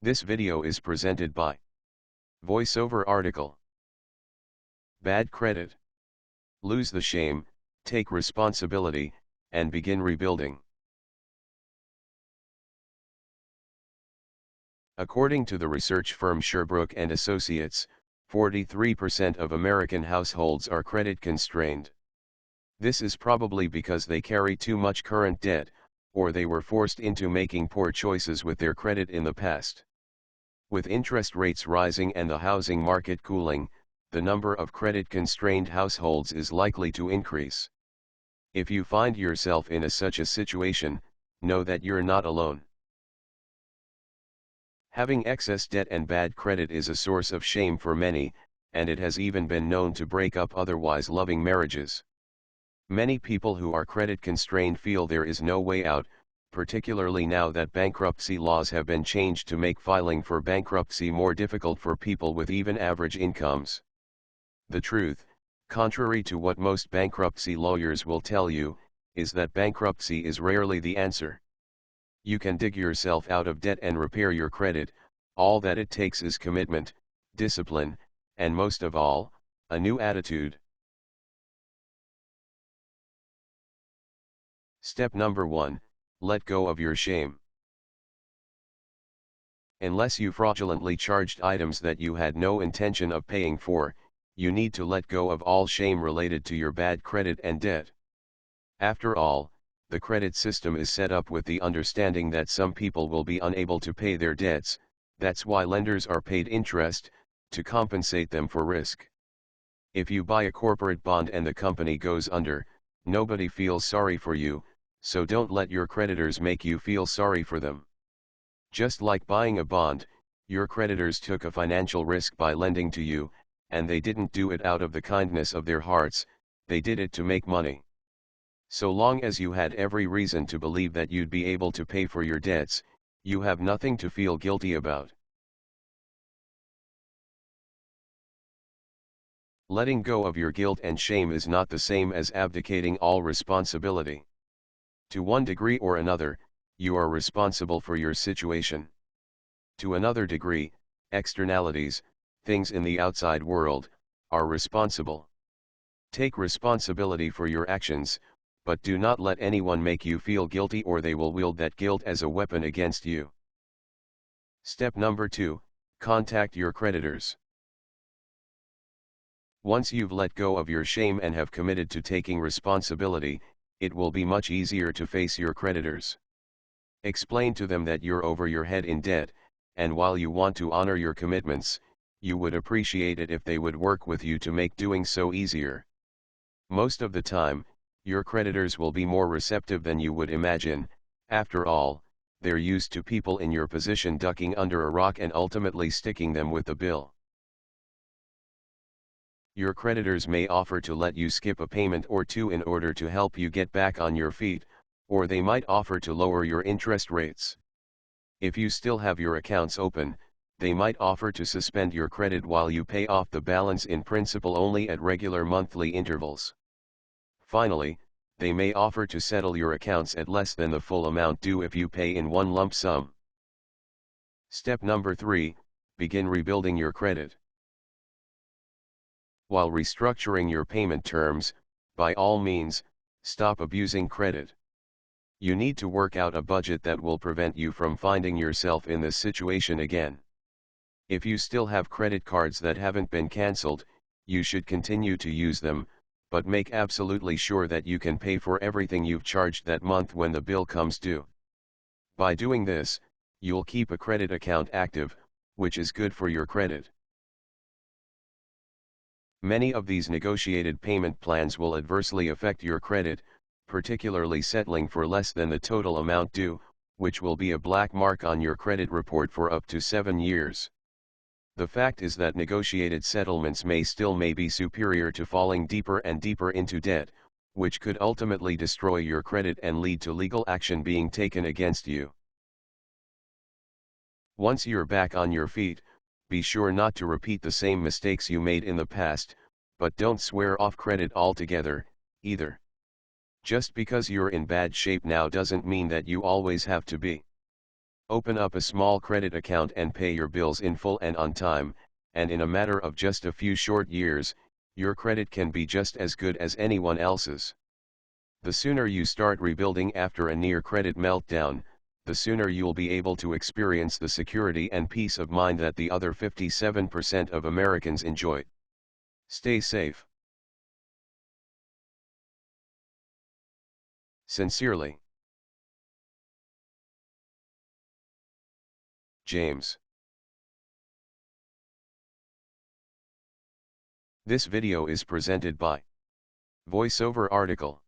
This video is presented by VoiceOver article. Bad credit. Lose the shame, take responsibility, and begin rebuilding. According to the research firm Sherbrooke and Associates, 43% of American households are credit constrained. This is probably because they carry too much current debt, or they were forced into making poor choices with their credit in the past. With interest rates rising and the housing market cooling, the number of credit-constrained households is likely to increase. If you find yourself in such a situation, know that you're not alone. Having excess debt and bad credit is a source of shame for many, and it has even been known to break up otherwise loving marriages. Many people who are credit-constrained feel there is no way out, particularly now that bankruptcy laws have been changed to make filing for bankruptcy more difficult for people with even average incomes. The truth, contrary to what most bankruptcy lawyers will tell you, is that bankruptcy is rarely the answer. You can dig yourself out of debt and repair your credit. All that it takes is commitment, discipline, and most of all, a new attitude. Step number 1. Let go of your shame. Unless you fraudulently charged items that you had no intention of paying for, you need to let go of all shame related to your bad credit and debt. After all, the credit system is set up with the understanding that some people will be unable to pay their debts. That's why lenders are paid interest, to compensate them for risk. If you buy a corporate bond and the company goes under, nobody feels sorry for you, so don't let your creditors make you feel sorry for them. Just like buying a bond, your creditors took a financial risk by lending to you, and they didn't do it out of the kindness of their hearts, they did it to make money. So long as you had every reason to believe that you'd be able to pay for your debts, you have nothing to feel guilty about. Letting go of your guilt and shame is not the same as abdicating all responsibility. To one degree or another, you are responsible for your situation. To another degree, externalities, things in the outside world, are responsible. Take responsibility for your actions, but do not let anyone make you feel guilty, or they will wield that guilt as a weapon against you. Step number 2, contact your creditors. Once you've let go of your shame and have committed to taking responsibility, it will be much easier to face your creditors. Explain to them that you're over your head in debt, and while you want to honor your commitments, you would appreciate it if they would work with you to make doing so easier. Most of the time, your creditors will be more receptive than you would imagine. After all, they're used to people in your position ducking under a rock and ultimately sticking them with the bill. Your creditors may offer to let you skip a payment or two in order to help you get back on your feet, or they might offer to lower your interest rates. If you still have your accounts open, they might offer to suspend your credit while you pay off the balance in principal only at regular monthly intervals. Finally, they may offer to settle your accounts at less than the full amount due if you pay in one lump sum. Step number 3, begin rebuilding your credit. While restructuring your payment terms, by all means, stop abusing credit. You need to work out a budget that will prevent you from finding yourself in this situation again. If you still have credit cards that haven't been canceled, you should continue to use them, but make absolutely sure that you can pay for everything you've charged that month when the bill comes due. By doing this, you'll keep a credit account active, which is good for your credit. Many of these negotiated payment plans will adversely affect your credit, particularly settling for less than the total amount due, which will be a black mark on your credit report for up to 7 years. The fact is that negotiated settlements may be superior to falling deeper and deeper into debt, which could ultimately destroy your credit and lead to legal action being taken against you. Once you're back on your feet, be sure not to repeat the same mistakes you made in the past, but don't swear off credit altogether, either. Just because you're in bad shape now doesn't mean that you always have to be. Open up a small credit account and pay your bills in full and on time, and in a matter of just a few short years, your credit can be just as good as anyone else's. The sooner you start rebuilding after a near credit meltdown, the sooner you'll be able to experience the security and peace of mind that the other 57% of Americans enjoy. Stay safe. Sincerely, James. This video is presented by VoiceOver article.